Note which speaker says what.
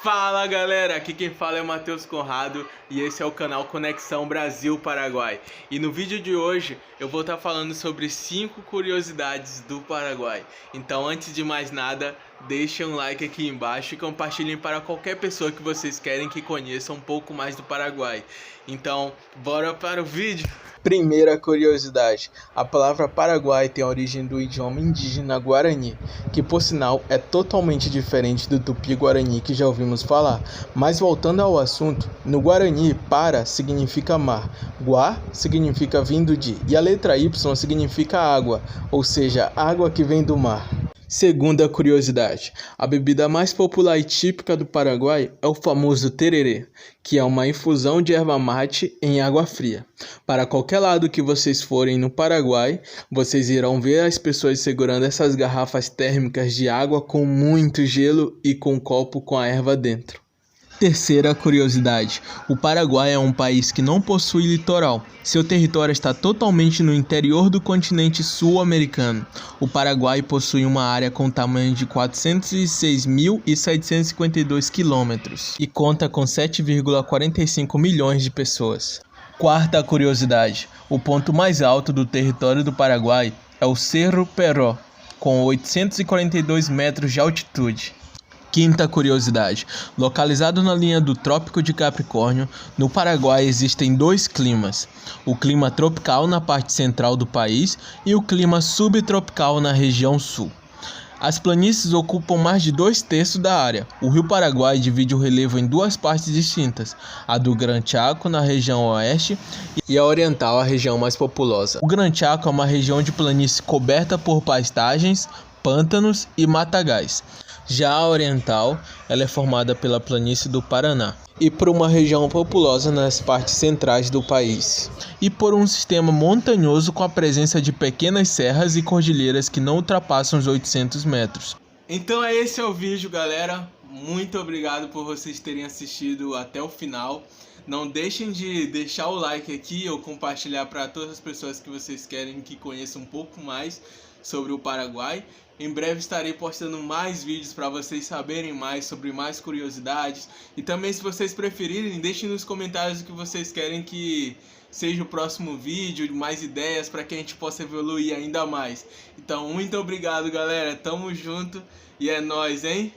Speaker 1: Fala galera, aqui quem fala é o Matheus Conrado e esse é o canal Conexão Brasil-Paraguai. E no vídeo de hoje eu vou estar falando sobre 5 curiosidades do Paraguai. Então antes de mais nada, deixem um like aqui embaixo e compartilhem para qualquer pessoa que vocês querem que conheça um pouco mais do Paraguai. Então bora para o vídeo! Primeira curiosidade, a palavra Paraguai tem a origem do idioma indígena Guarani, que por sinal é totalmente diferente do Tupi-Guarani que já ouvimos falar. Mas voltando ao assunto, no Guarani, para significa mar, guá significa vindo de, e a letra Y significa água, ou seja, água que vem do mar. Segunda curiosidade, a bebida mais popular e típica do Paraguai é o famoso tererê, que é uma infusão de erva mate em água fria. Para qualquer lado que vocês forem no Paraguai, vocês irão ver as pessoas segurando essas garrafas térmicas de água com muito gelo e com um copo com a erva dentro. Terceira curiosidade, o Paraguai é um país que não possui litoral. Seu território está totalmente no interior do continente sul-americano. O Paraguai possui uma área com tamanho de 406.752 quilômetros e conta com 7,45 milhões de pessoas. Quarta curiosidade, o ponto mais alto do território do Paraguai é o Cerro Peró, com 842 metros de altitude. Quinta curiosidade, localizado na linha do Trópico de Capricórnio, no Paraguai existem dois climas, o clima tropical na parte central do país e o clima subtropical na região sul. As planícies ocupam mais de 2/3 da área. O rio Paraguai divide o relevo em duas partes distintas, a do Gran Chaco na região oeste e a oriental, a região mais populosa. O Gran Chaco é uma região de planície coberta por pastagens, pântanos e matagais. Já a oriental, ela é formada pela planície do Paraná e por uma região populosa nas partes centrais do país, e por um sistema montanhoso com a presença de pequenas serras e cordilheiras que não ultrapassam os 800 metros. Então esse é o vídeo, galera. Muito obrigado por vocês terem assistido até o final. Não deixem de deixar o like aqui ou compartilhar para todas as pessoas que vocês querem que conheçam um pouco mais sobre o Paraguai. Em breve estarei postando mais vídeos para vocês saberem mais sobre mais curiosidades. E também, se vocês preferirem, deixem nos comentários o que vocês querem que seja o próximo vídeo, mais ideias para que a gente possa evoluir ainda mais. Então, muito obrigado, galera. Tamo junto e é nóis, hein?